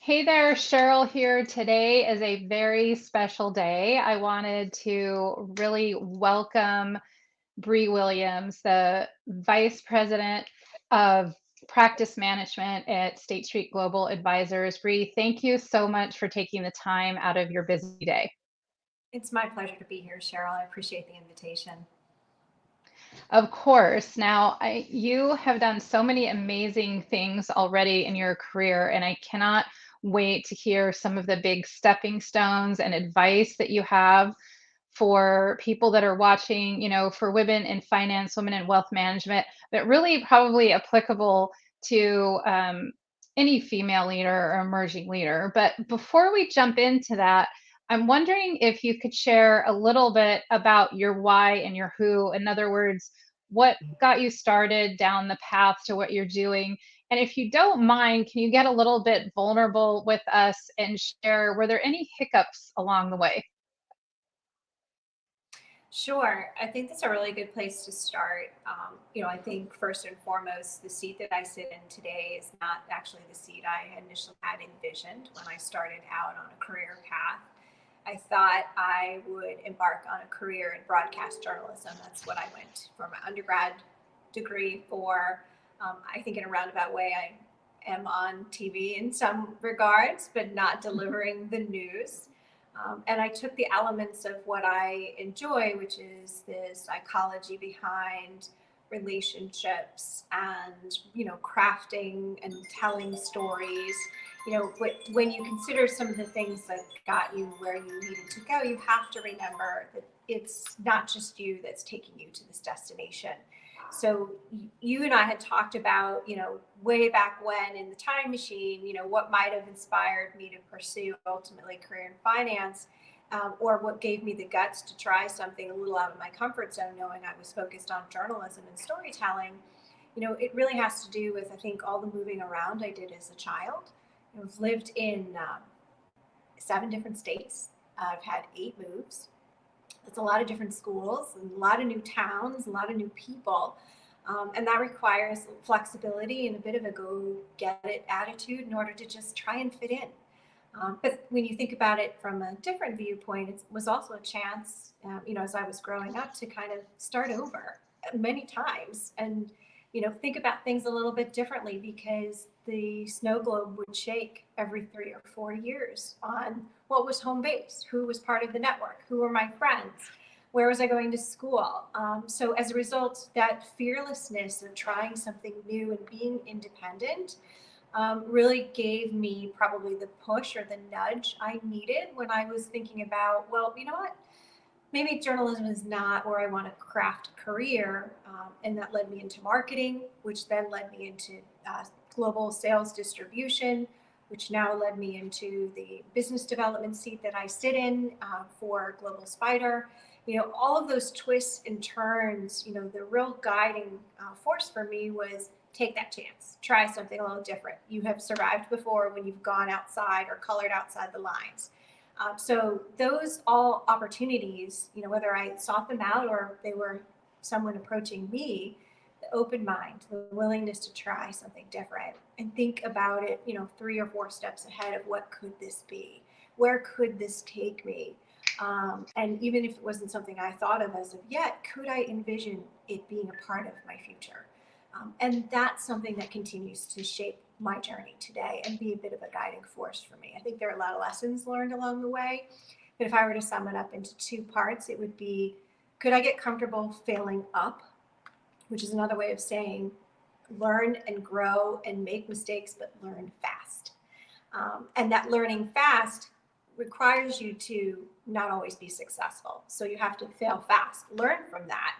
Hey there, Cheryl here. Today is a very special day. I wanted to really welcome Brie Williams, the Vice President of Practice Management at State Street Global Advisors. Brie, thank you so much for taking the time out of your busy day. It's my pleasure to be here, Cheryl. I appreciate the invitation. Of course. Now, you have done so many amazing things already in your career, and I cannot wait to hear some of the big stepping stones and advice that you have for people that are watching, for women in finance, women in wealth management, but really probably applicable to any female leader or emerging leader. But before we jump into that, I'm wondering if you could share a little bit about your why and your who. In other words, what got you started down the path to what you're doing? And if you don't mind, can you get a little bit vulnerable with us and share, were there any hiccups along the way? Sure. I think that's a really good place to start. I think first and foremost, the seat that I sit in today is not actually the seat I initially had envisioned when I started out on a career path. I thought I would embark on a career in broadcast journalism. That's what I went for my undergrad degree for. I think in a roundabout way, I am on TV in some regards, but not delivering the news. And I took the elements of what I enjoy, which is the psychology behind relationships and, crafting and telling stories. When you consider some of the things that got you where you needed to go, you have to remember that it's not just you that's taking you to this destination. So you and I had talked about, way back when in the time machine, what might have inspired me to pursue ultimately career in finance, or what gave me the guts to try something a little out of my comfort zone, knowing I was focused on journalism and storytelling. It really has to do with, I think, all the moving around I did as a child. I've lived in 7 different states. I've had 8 moves. It's a lot of different schools and a lot of new towns, a lot of new people. And that requires flexibility and a bit of a go get it attitude in order to just try and fit in. But when you think about it from a different viewpoint, it was also a chance, as I was growing up, to kind of start over many times and, think about things a little bit differently because the snow globe would shake every 3 or 4 years on what was home base, who was part of the network, who were my friends, where was I going to school. So as a result, that fearlessness of trying something new and being independent really gave me probably the push or the nudge I needed when I was thinking about, well, you know what? Maybe journalism is not where I want to craft a career. And that led me into marketing, which then led me into global sales distribution, which now led me into the business development seat that I sit in for Global Spider. All of those twists and turns, the real guiding force for me was take that chance, try something a little different. You have survived before when you've gone outside or colored outside the lines. So those all opportunities, whether I sought them out or they were someone approaching me, the open mind, the willingness to try something different and think about it, 3 or 4 steps ahead of what could this be? Where could this take me? And even if it wasn't something I thought of as of yet, could I envision it being a part of my future? And that's something that continues to shape my journey today and be a bit of a guiding force for me. I think there are a lot of lessons learned along the way. But if I were to sum it up into 2 parts, it would be, could I get comfortable failing up, which is another way of saying learn and grow and make mistakes, but learn fast. And that learning fast requires you to not always be successful. So you have to fail fast, learn from that,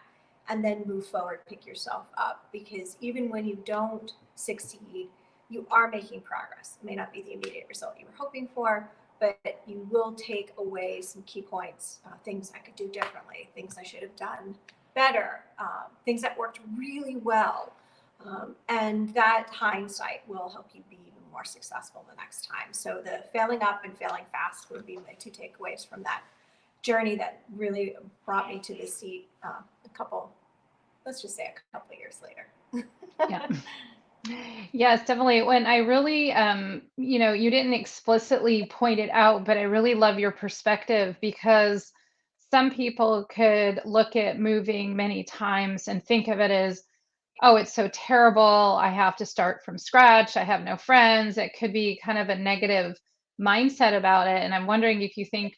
and then move forward, pick yourself up. Because even when you don't succeed, you are making progress. It may not be the immediate result you were hoping for, but you will take away some key points, things I could do differently, things I should have done better, things that worked really well. And that hindsight will help you be even more successful the next time. So the failing up and failing fast would be my 2 takeaways from that journey that really brought me to this seat let's just say a couple of years later. Yeah. Yes, definitely. When I really, you didn't explicitly point it out, but I really love your perspective because some people could look at moving many times and think of it as, oh, it's so terrible. I have to start from scratch. I have no friends. It could be kind of a negative mindset about it. And I'm wondering if you think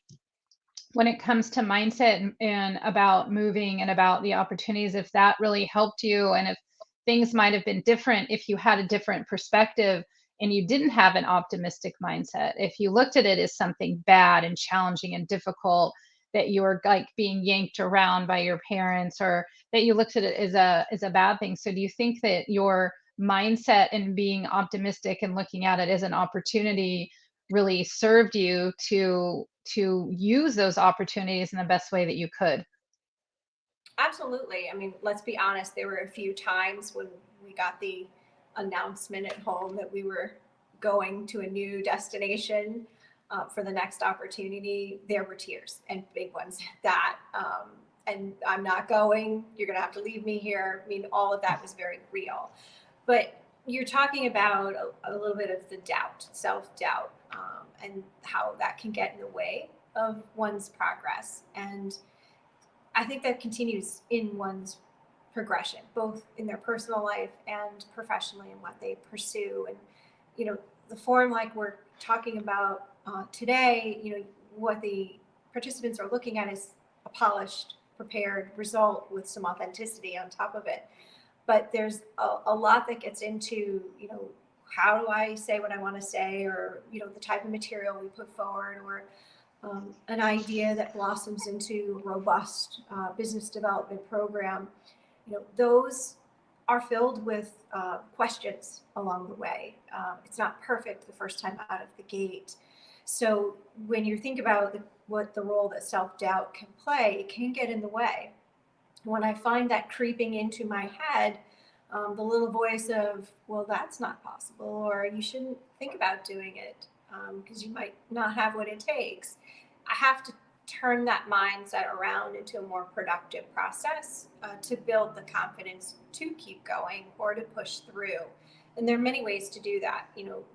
when it comes to mindset and about moving and about the opportunities, if that really helped you and if things might have been different if you had a different perspective and you didn't have an optimistic mindset. If you looked at it as something bad and challenging and difficult, that you were like being yanked around by your parents, or that you looked at it as a bad thing. So do you think that your mindset and being optimistic and looking at it as an opportunity really served you to use those opportunities in the best way that you could? Absolutely. I mean, let's be honest, there were a few times when we got the announcement at home that we were going to a new destination for the next opportunity. There were tears, and big ones at that. And I'm not going. You're going to have to leave me here. I mean, all of that was very real. But you're talking about a little bit of the doubt, self doubt, and how that can get in the way of one's progress. And I think that continues in one's progression, both in their personal life and professionally in what they pursue. And, the form like we're talking about today, what the participants are looking at is a polished, prepared result with some authenticity on top of it. But there's a lot that gets into, how do I say what I want to say, or, the type of material we put forward, or an idea that blossoms into a robust business development program. Those are filled with questions along the way. It's not perfect the first time out of the gate. So when you think about what the role that self-doubt can play, it can get in the way. When I find that creeping into my head, the little voice of, well, that's not possible, or you shouldn't think about doing it because you might not have what it takes. I have to turn that mindset around into a more productive process to build the confidence to keep going or to push through. And there are many ways to do that.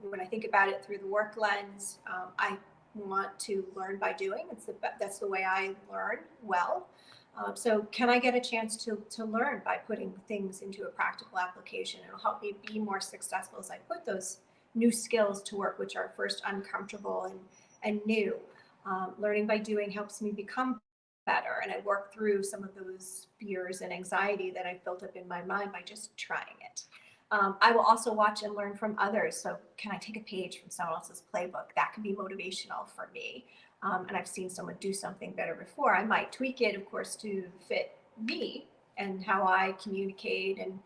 When I think about it through the work lens, I want to learn by doing. That's the way I learn well. So can I get a chance to learn by putting things into a practical application? It'll help me be more successful as I put those new skills to work, which are first uncomfortable and new. Learning by doing helps me become better, and I work through some of those fears and anxiety that I've built up in my mind by just trying it. I will also watch and learn from others. So can I take a page from someone else's playbook? That can be motivational for me. And I've seen someone do something better before. I might tweak it, of course, to fit me and how I communicate and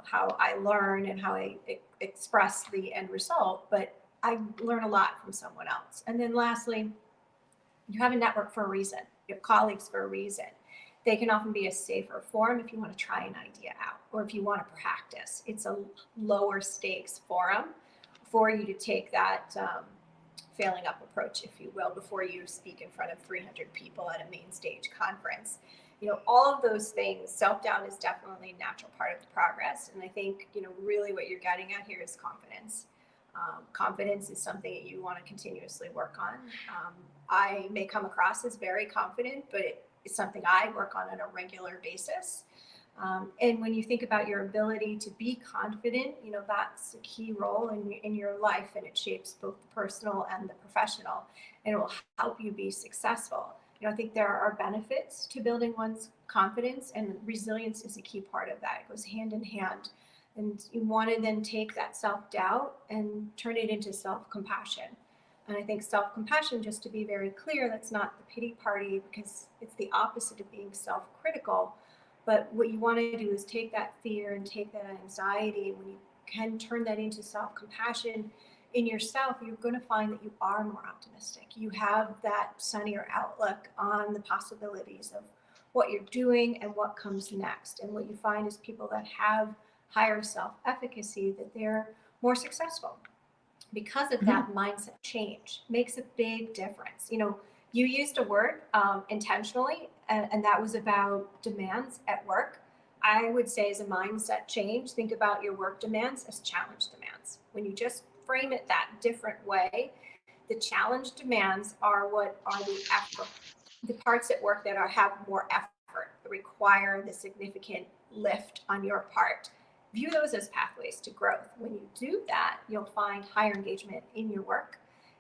how I learn and how I express the end result. But I learn a lot from someone else. And then lastly, you have a network for a reason. You have colleagues for a reason. They can often be a safer forum if you want to try an idea out or if you want to practice. It's a lower stakes forum for you to take that failing up approach, if you will, before you speak in front of 300 people at a main stage conference. All of those things, self-doubt is definitely a natural part of the progress. And I think, really what you're getting at here is confidence. Confidence is something that you want to continuously work on. I may come across as very confident, but it's something I work on a regular basis. And when you think about your ability to be confident, that's a key role in your life, and it shapes both the personal and the professional, and it will help you be successful. I think there are benefits to building one's confidence, and resilience is a key part of that. It goes hand in hand. And you want to then take that self-doubt and turn it into self-compassion. And I think self-compassion, just to be very clear, that's not the pity party, because it's the opposite of being self-critical. But what you want to do is take that fear and take that anxiety. When you can turn that into self-compassion in yourself, you're going to find that you are more optimistic. You have that sunnier outlook on the possibilities of what you're doing and what comes next. And what you find is people that have higher self-efficacy, that they're more successful because of Mhm. that mindset change. Makes a big difference. You used a word intentionally, and that was about demands at work. I would say as a mindset change, think about your work demands as challenge demands. When you just frame it that different way, the challenge demands are what are the effort, the parts at work that have more effort, that require the significant lift on your part. View those as pathways to growth. When you do that, you'll find higher engagement in your work,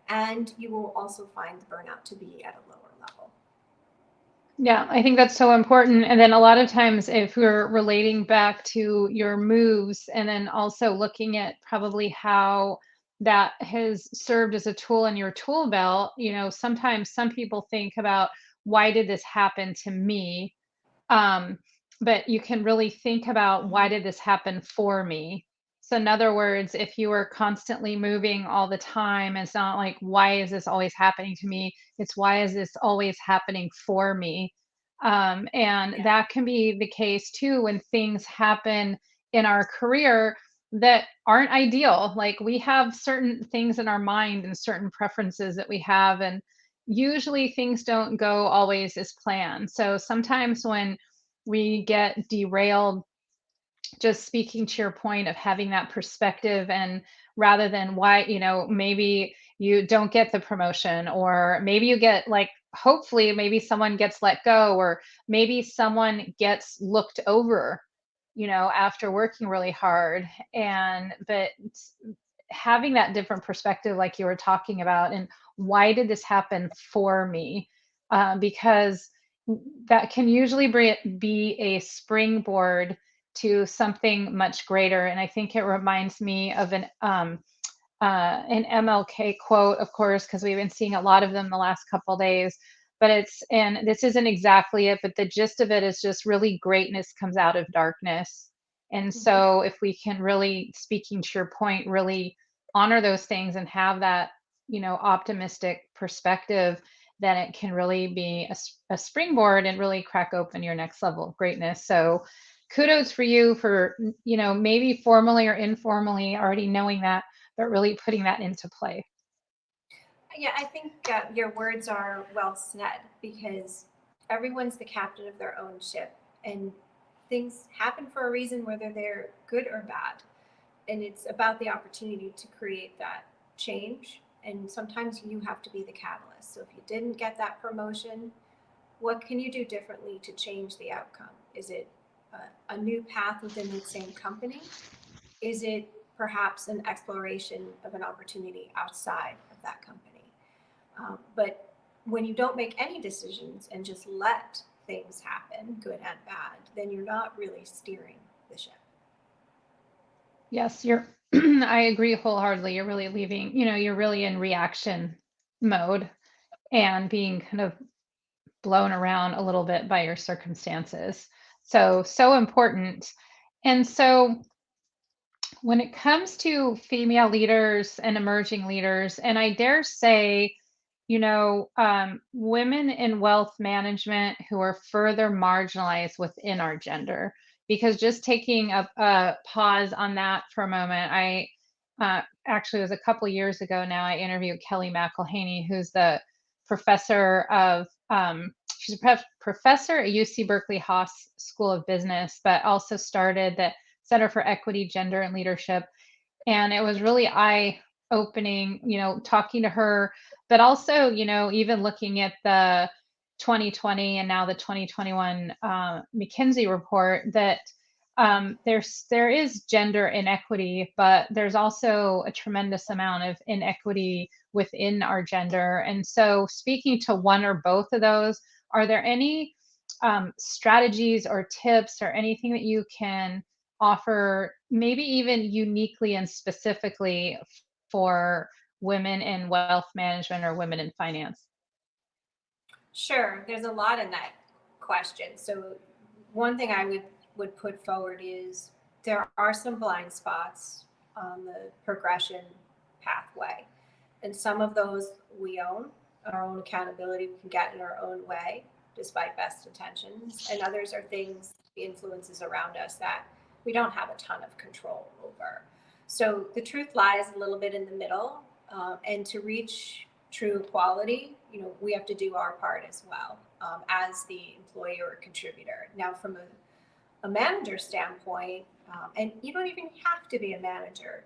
and you will also find the burnout to be at a lower level. Yeah, I think that's so important. And then a lot of times, if we're relating back to your moves and then also looking at probably how that has served as a tool in your tool belt, sometimes some people think about, why did this happen to me? Um, but you can really think about, why Mhm. did this happen for me? So, in other words, if you are constantly moving all the time, it's not like, why is this always happening to me? It's, why is this always happening for me? And Yeah. that can be the case too when things happen in our career that aren't ideal. Like, we have certain things in our mind and certain preferences that we have, and usually things don't go always as planned. So sometimes when we get derailed, just speaking to your point of having that perspective, and rather than why, maybe you don't get the promotion, or maybe you get, like, hopefully maybe someone gets let go, or maybe someone gets looked over, after working really hard. And but having that different perspective, like you were talking about, and why did this happen for me? Because that can usually be a springboard to something much greater. And I think it reminds me of an MLK quote, of course, because we've been seeing a lot of them the last couple days. But and this isn't exactly it, but the gist of it is just, really, greatness comes out of darkness. And Mhm. so if we can really, speaking to your point, really honor those things and have that, optimistic perspective, then it can really be a springboard and really crack open your next level of greatness. So kudos for you for, maybe formally or informally already knowing that, but really putting that into play. Yeah, I think your words are well said, because everyone's the captain of their own ship, and things happen for a reason, whether they're good or bad. And it's about the opportunity to create that change. And sometimes you have to be the catalyst. So if you didn't get that promotion, what can you do differently to change the outcome? Is it a new path within the same company? Is it perhaps an exploration of an opportunity outside of that company? But when you don't make any decisions and just let things happen, good and bad, then you're not really steering the ship. Yes, I agree wholeheartedly. You're really leaving, you're really in reaction mode and being kind of blown around a little bit by your circumstances. So, so important. And so, when it comes to female leaders and emerging leaders, and I dare say, women in wealth management who are further marginalized within our gender, because just taking a pause on that for a moment, actually, it was a couple years ago now, I interviewed Kelly McElhaney, who's the professor of, she's a professor at UC Berkeley Haas School of Business, but also started the Center for Equity, Gender, and Leadership. And it was really eye opening, talking to her, but also, even looking at the 2020 and now the 2021 McKinsey report, that there is gender inequity, but there's also a tremendous amount of inequity within our gender. And so, speaking to one or both of those, are there any strategies or tips or anything that you can offer, maybe even uniquely and specifically for women in wealth management or women in finance? Sure, there's a lot in that question. So one thing I would put forward is there are some blind spots on the progression pathway. And some of those we own, our own accountability, we can get in our own way despite best intentions. And others are things, the influences around us that we don't have a ton of control over. So the truth lies a little bit in the middle. And to reach true equality, we have to do our part as well, as the employer or contributor. Now, from a manager standpoint, and you don't even have to be a manager,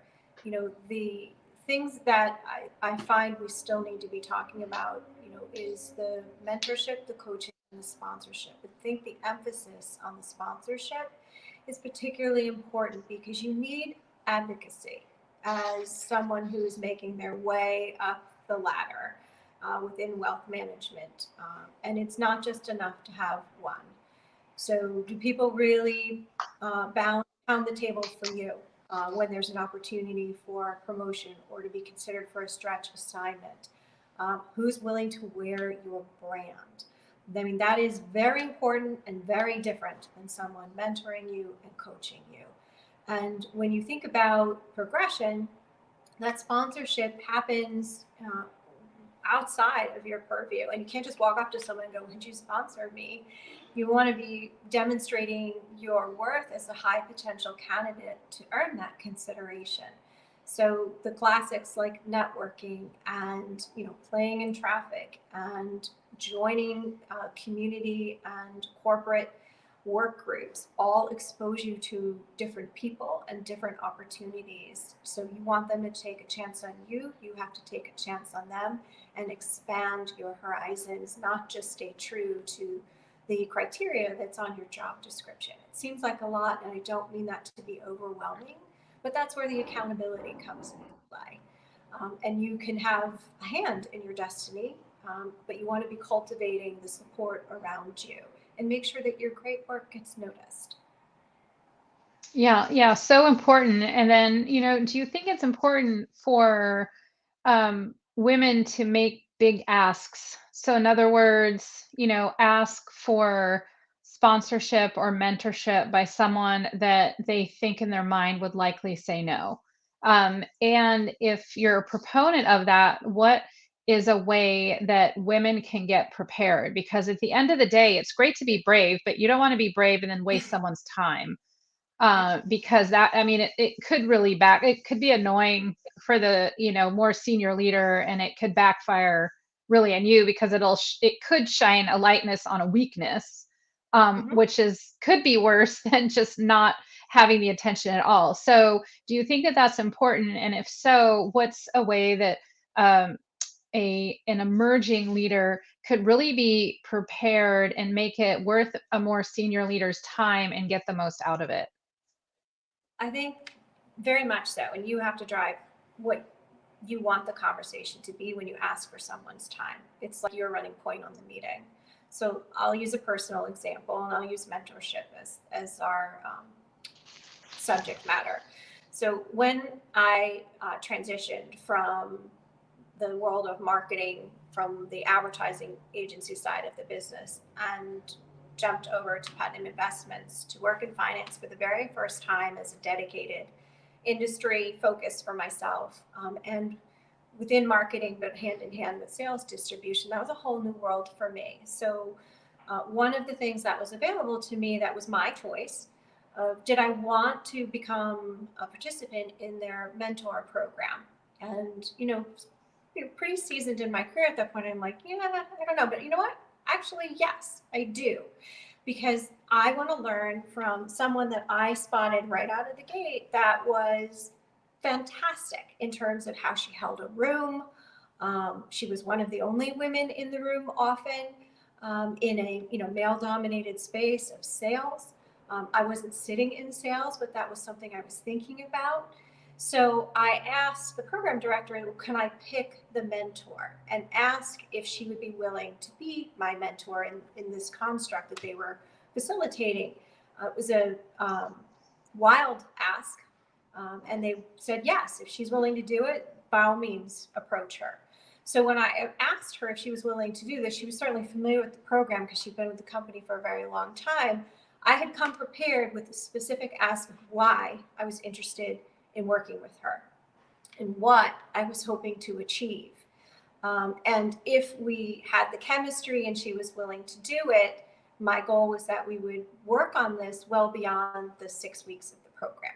the things that I find we still need to be talking about, is the mentorship, the coaching, and the sponsorship. I think the emphasis on the sponsorship is particularly important because you need advocacy as someone who's making their way up the ladder within wealth management. And it's not just enough to have one. So, do people really pound the table for you when there's an opportunity for promotion or to be considered for a stretch assignment? Who's willing to wear your brand? I mean, that is very important and very different than someone mentoring you and coaching you. And when you think about progression, that sponsorship happens outside of your purview. And you can't just walk up to someone and go, "Would you sponsor me?" You want to be demonstrating your worth as a high potential candidate to earn that consideration. So the classics like networking and playing in traffic and joining community and corporate work groups all expose you to different people and different opportunities. So you want them to take a chance on you, you have to take a chance on them and expand your horizons, not just stay true to the criteria that's on your job description. It seems like a lot, and I don't mean that to be overwhelming, but that's where the accountability comes into play. And you can have a hand in your destiny, but you want to be cultivating the support around you and make sure that your great work gets noticed. Yeah, yeah, so important. And then, do you think it's important for women to make big asks? So, in other words, ask for sponsorship or mentorship by someone that they think in their mind would likely say no. And if you're a proponent of that, what is a way that women can get prepared? Because at the end of the day, it's great to be brave, but you don't want to be brave and then waste someone's time, Yeah. because that, I mean, it could really it could be annoying for the, more senior leader, and it could backfire really on you because it could shine a lightness on a weakness, Mhm. which could be worse than just not having the attention at all. So do you think that that's important? And if so, what's a way that um, an emerging leader could really be prepared and make it worth a more senior leader's time and get the most out of it? I think very much so. And you have to drive what you want the conversation to be when you ask for someone's time. It's like your running point on the meeting. So I'll use a personal example and I'll use mentorship as our subject matter. So when I transitioned from the world of marketing, from the advertising agency side of the business, and jumped over to Putnam Investments to work in finance for the very first time as a dedicated industry focus for myself. And within marketing, but hand in hand with sales distribution, that was a whole new world for me. So, one of the things that was available to me that was my choice of did I want to become a participant in their mentor program? And, pretty seasoned in my career at that point. I'm like, yeah, I don't know. But you know what? Actually, yes, I do. Because I want to learn from someone that I spotted right out of the gate that was fantastic in terms of how she held a room. She was one of the only women in the room often, in a male dominated space of sales. I wasn't sitting in sales, but that was something I was thinking about. So I asked the program director, can I pick the mentor and ask if she would be willing to be my mentor in this construct that they were facilitating. It was a wild ask. And they said, yes, if she's willing to do it, by all means, approach her. So when I asked her if she was willing to do this, she was certainly familiar with the program because she'd been with the company for a very long time. I had come prepared with a specific ask of why I was interested in working with her and what I was hoping to achieve. And if we had the chemistry and she was willing to do it, my goal was that we would work on this well beyond the 6 weeks of the program.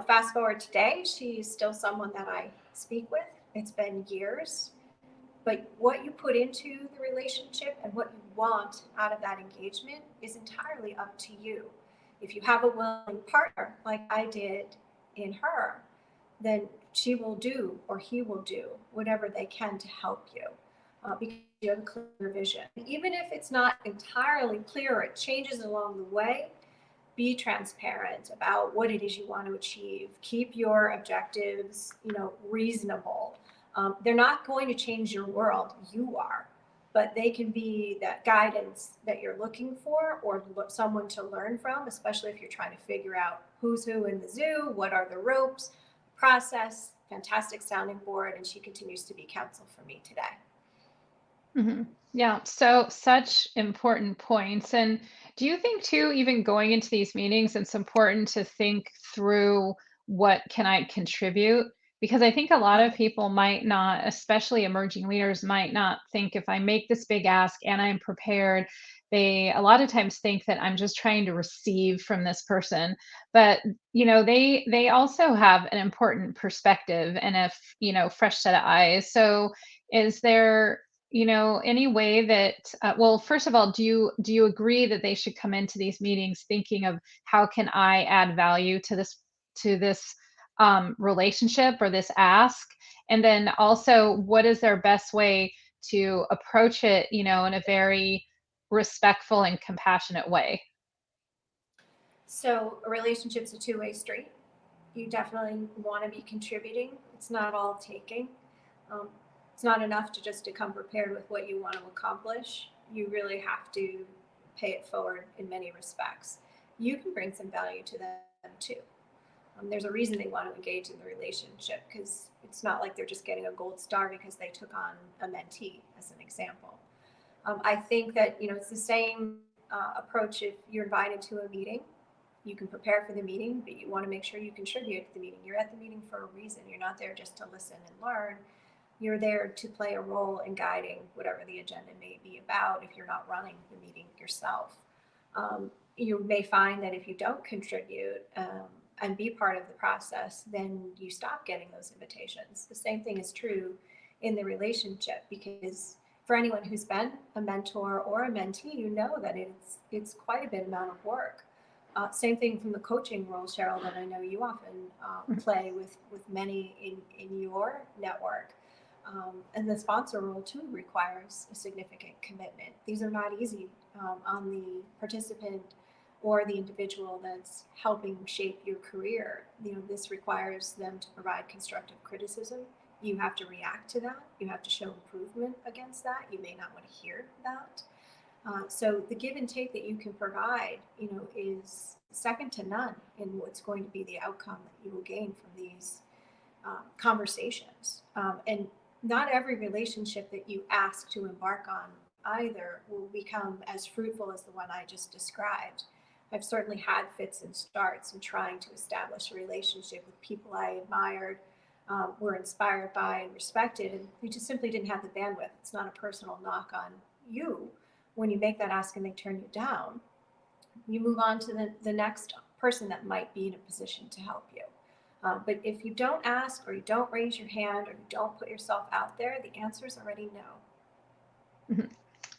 Fast forward today, she's still someone that I speak with. It's been years. But what you put into the relationship and what you want out of that engagement is entirely up to you. If you have a willing partner, like I did in her, then she will do or he will do whatever they can to help you, because you have a clear vision. Even if it's not entirely clear or it changes along the way, be transparent about what it is you want to achieve. Keep your objectives, reasonable. They're not going to change your world. You are, but they can be that guidance that you're looking for, or someone to learn from, especially if you're trying to figure out who's who in the zoo, what are the ropes, process. Fantastic sounding board, and she continues to be counsel for me today. Yeah, so such important points. And do you think too, even going into these meetings, it's important to think through what can I contribute? Because I think a lot of people might not, especially emerging leaders, might not think if I make this big ask and I'm prepared, they a lot of times think that I'm just trying to receive from this person. But they also have an important perspective and a fresh set of eyes. So is there any way that well, first of all, do you agree that they should come into these meetings thinking of how can I add value to this relationship or this ask? And then also, what is their best way to approach it, in a very respectful and compassionate way? So a relationship's a two-way street. You definitely want to be contributing. It's not all taking. Um, it's not enough to come prepared with what you want to accomplish. You really have to pay it forward in many respects. You can bring some value to them too. There's a reason they want to engage in the relationship, because it's not like they're just getting a gold star because they took on a mentee, as an example. I think that it's the same approach if you're invited to a meeting. You can prepare for the meeting, but you want to make sure you contribute to the meeting. You're at the meeting for a reason. You're not there just to listen and learn. You're there to play a role in guiding whatever the agenda may be about if you're not running the meeting yourself. You may find that if you don't contribute and be part of the process, then you stop getting those invitations. The same thing is true in the relationship, because for anyone who's been a mentor or a mentee, you know that it's quite a bit amount of work. Same thing from the coaching role, Cheryl, that I know you often play with many in your network. And the sponsor role too requires a significant commitment. These are not easy on the participant or the individual that's helping shape your career. This requires them to provide constructive criticism. You have to react to that. You have to show improvement against that. You may not want to hear that. So the give and take that you can provide, is second to none in what's going to be the outcome that you will gain from these conversations. And not every relationship that you ask to embark on either will become as fruitful as the one I just described. I've certainly had fits and starts in trying to establish a relationship with people I admired, were inspired by, and respected, and we just simply didn't have the bandwidth. It's not a personal knock on you. When you make that ask and they turn you down, you move on to the next person that might be in a position to help you. But if you don't ask, or you don't raise your hand, or you don't put yourself out there, the answer is already no. Mhm.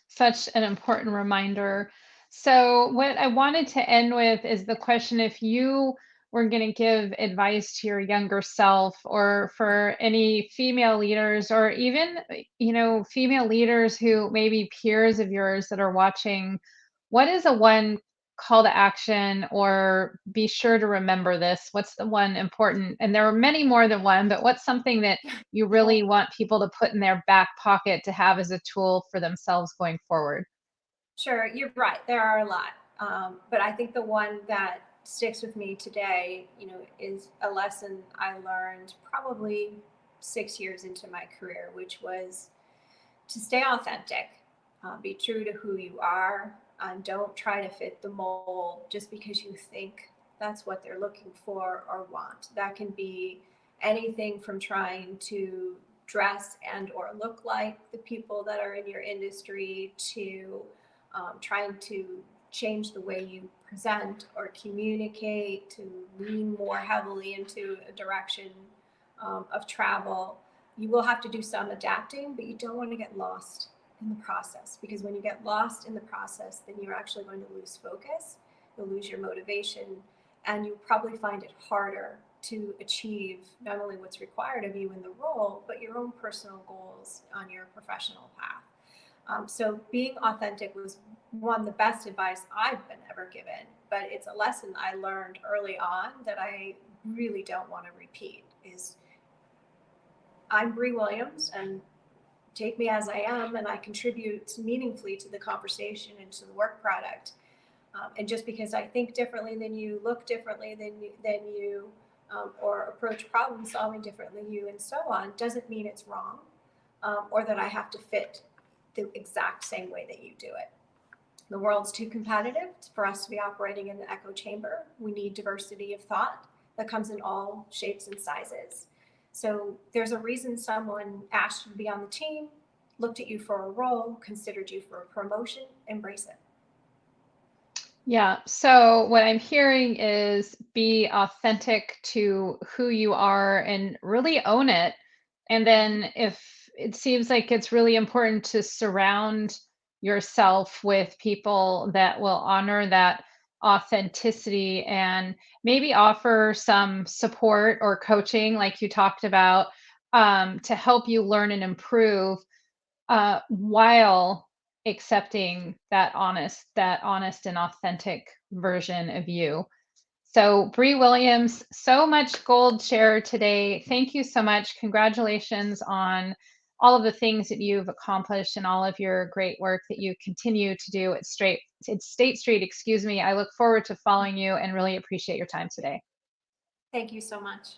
Such an important reminder. So, what I wanted to end with is the question, if you were going to give advice to your younger self, or for any female leaders, or even, female leaders who may be peers of yours that are watching, what is a one call to action, or be sure to remember this? What's the one important? And there are many more than one, but what's something that you really want people to put in their back pocket to have as a tool for themselves going forward? Sure, you're right. There are a lot. But I think the one that sticks with me today, is a lesson I learned probably 6 years into my career, which was to stay authentic, be true to who you are, and don't try to fit the mold just because you think that's what they're looking for or want. That can be anything from trying to dress and or look like the people that are in your industry, to trying to change the way you present or communicate, to lean more heavily into a direction of travel. You will have to do some adapting, but you don't want to get lost in the process, because when you get lost in the process, then you're actually going to lose focus, you'll lose your motivation, and you'll probably find it harder to achieve not only what's required of you in the role, but your own personal goals on your professional path. So being authentic was one of the best advice I've been ever given, but it's a lesson I learned early on that I really don't want to repeat. Is I'm Brie Williams, and take me as I am, and I contribute meaningfully to the conversation and to the work product. And just because I think differently than you, look differently than you, or approach problem solving differently than you, and so on, doesn't mean it's wrong, or that I have to fit the exact same way that you do it. The world's too competitive for us to be operating in an echo chamber. We need diversity of thought that comes in all shapes and sizes. So there's a reason someone asked you to be on the team, looked at you for a role, considered you for a promotion. Embrace it. Yeah. So what I'm hearing is be authentic to who you are and really own it. And then if it seems like it's really important to surround yourself with people that will honor that authenticity and maybe offer some support or coaching, like you talked about, to help you learn and improve while accepting that honest and authentic version of you. So, Brie Williams, so much gold shared today. Thank you so much. Congratulations on all of the things that you've accomplished and all of your great work that you continue to do at State Street, excuse me. I look forward to following you and really appreciate your time today. Thank you so much.